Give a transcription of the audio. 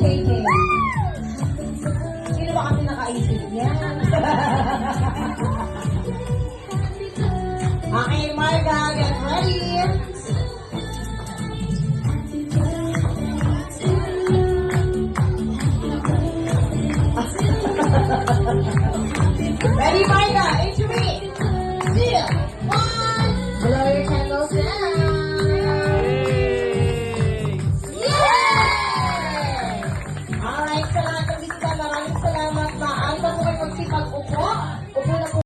kay JJ? Sino ba kasi nakaisip niya? Okay, Marga, get ready. Ready, Marga? 3, 2, 1. Blow your candles down. Yay! Alright, sa lahat ng bisita, maraming salamat.